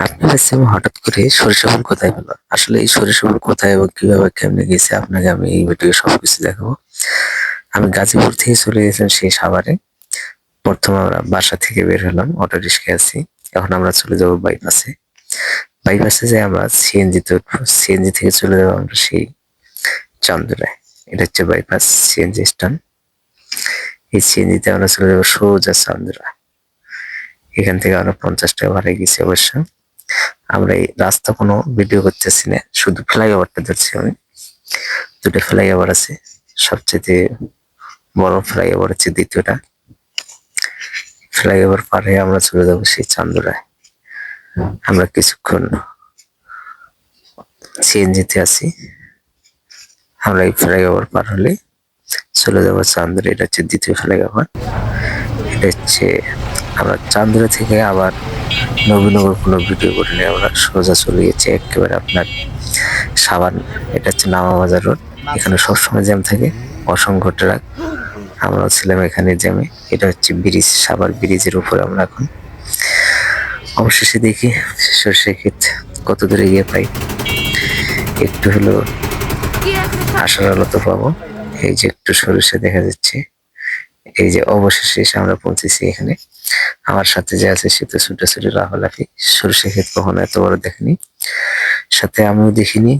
আপনার কাছে আমি হঠাৎ করে সরিষা ফুল কোথায় পেলাম? আসলে এই সরিষা ফুল কোথায় এবং কিভাবে কেমনে গেছে আপনাকে আমি এই ভিডিও সবকিছু দেখাবো। আমি গাজীপুর থেকে চলে গেছিলাম সেই সাভারে। প্রথমে আমরা বাসা থেকে বের হলাম, অটো রিক্সায় আছি। এখন আমরা চলে যাব বাইপাসে। বাইপাসে যাই আমরা সিএনজি তে উঠবো। সিএনজি থেকে চলে যাবো আমরা সেই চান্দুরায়। এটা হচ্ছে বাইপাস সিএনজি স্ট্যান্ড। এই সিএনজি তে আমরা চলে যাবো সোজা চান্দুরা। এখান থেকে আমরা 50 টাকা ভাড়ায় গেছি অবশ্য। আমরা এই রাস্তা কোনো ভিডিও করতেছি না, শুধু ফ্লাইওভারটা ধরছি আমি। দুটো ফ্লাইওভার আছে, সবচেয়ে বড় ফ্লাইওভার হচ্ছে দ্বিতীয়টা। ফ্লাইওভার পার হয়ে আমরা চলে যাবো সেই চান্দুরায়। আমরা কিছুক্ষণ সিএনজিতে আছি। আমরা এই ফ্লাইওভার পার হলে চলে যাবো চান্দুরা। এটা হচ্ছে দ্বিতীয় ফ্লাইওভার। এটা হচ্ছে আমরা চান্দুরা থেকে আবার নবীনগর কোনো ভিডিও করে নিয়ে আমরা সোজা চলে গেছি একেবারে আপনার সাবান। এটা হচ্ছে নামা বাজার রোড। এখানে সবসময় জ্যাম থাকে, অসংখ্য ট্রাক। আমরা ছিলাম এখানে জ্যামে। এটা হচ্ছে ব্রিজ, সাভার ব্রিজের উপরে আমরা এখন। অবশেষে দেখি সর্ষে ক্ষেত কত দূরে গিয়ে পাই। একটু হলো আশার আলো তো পাবো। এই যে একটু সরিষা দেখা যাচ্ছে। এই যে অবশেষে এসে আমরা পৌঁছেছি এখানে। আমার সাথে যে আছে সে তো ছুটাছুটি লাফালাফি। সরিষা ক্ষেত কখনো এত বড় দেখেনি, সাথে আমিও দেখিনি।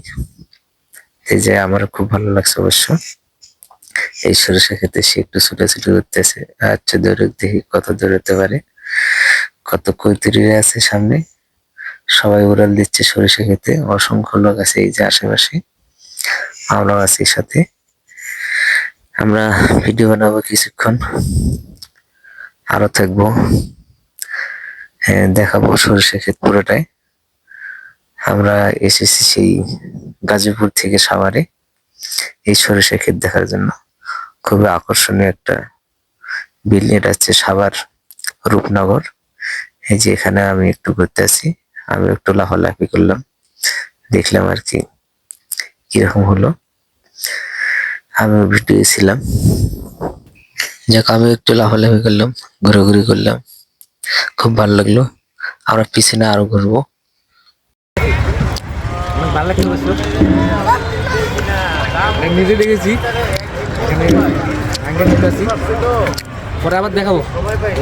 এই যে আমার খুব ভালো লাগছে অবশ্য। এই সরিষা ক্ষেতে সে একটু ছুটাছুটি করতেছে। আচ্ছা দৌড়ে দেখি কত দৌড়াতে পারে। কত কৈতুরীরা আছে সামনে, সবাই উড়াল দিচ্ছে সরিষা ক্ষেতে। অসংখ্য লোক আছে এই যে আশেপাশে, আমরাও আছি সাথে। আমরা ভিডিও বানাবো কিছুক্ষণ, আরো থাকবো। হ্যাঁ, দেখাবো সরিষা ক্ষেত পুরোটাই। আমরা এসেছি সেই গাজীপুর থেকে সাভারে এই সরিষা ক্ষেত দেখার জন্য। খুবই আকর্ষণীয় একটা বিল্ডিং। এটা হচ্ছে সাভার রূপনগর। এই যে এখানে আমি একটু ঘুরতে আছি, আমি একটু লাফালাফি করলাম, দেখলাম আর কি কিরকম হলো। আমি ভিডিও ছিলাম, যাক আমি একটু লাফালাফি করলাম, ঘোরাঘুরি করলাম, খুব ভালো লাগলো। আমরা পিছনে আরো ঘুরবো। ভালো লাগছে নিজে দেখেছি এখানে আঙ্কেল নিতে আসি, পরে আবার দেখাবো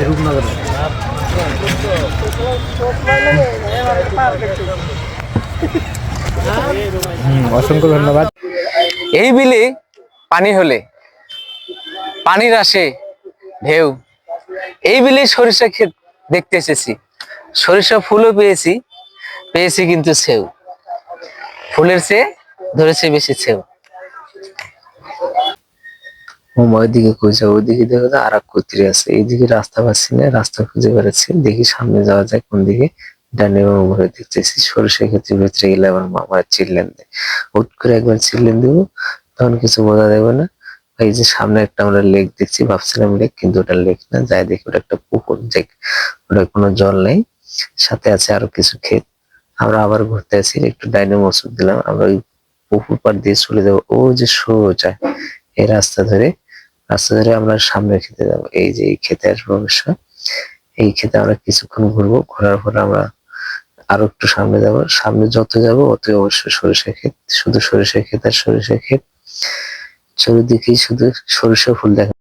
রূপনগর। অসংখ্য ধন্যবাদ। এই বিলে পানি হলে পানির আসে ঢেউ। এই বিলে সরিষা ক্ষেত দেখতে এসেছি। সরিষা ফুলও পেয়েছি, পেয়েছি কিন্তু সেও। ফুলের চেয়ে ধরেছে বেশি সেও। ওইদিকে খুঁজে, ওইদিকে দেখো তো আর এক কর্তৃ আছে। এইদিকে রাস্তা পাচ্ছি না, রাস্তা খুঁজে বেড়াচ্ছি। দেখি সামনে যাওয়া যায় কোন দিকে। ডানে ঘুরে দেখতেছি সরিষা ক্ষেত্রের ভিতরে গেলে আমার মামা চিল্লেন দেয়। হুট করে একবার চিল্লেন দিব, তখন কিছু বোঝা যাবে না। এই যে সামনে একটা আমরা লেক দেখছি, ভাবছিলাম লেক, কিন্তু ওটা লেক না। যাই দেখি ওটা একটা পুকুর। দেখ ওটা কোনো জল নেই, সাথে আছে আরো কিছু ক্ষেত। আমরা আবার ঘুরতে আসি, একটু ডাইনে মসুর দিলাম। আমরা ওই পুকুর পাড় দিয়ে চলে যাবো ও যে সোজা এই রাস্তা ধরে আমরা সামনে খেতে যাবো। এই যে এই খেতে আসবো অবশ্য। এই খেতে আমরা কিছুক্ষণ ঘুরবো, ঘোরার পর আমরা আরো একটু সামনে যাব। সামনে যত যাবো অতই অবশ্যই সরিষা ক্ষেত, শুধু সরিষা ক্ষেত আর সরিষা ক্ষেত। চারিদিকেই শুধু সরিষা ফুল দেখা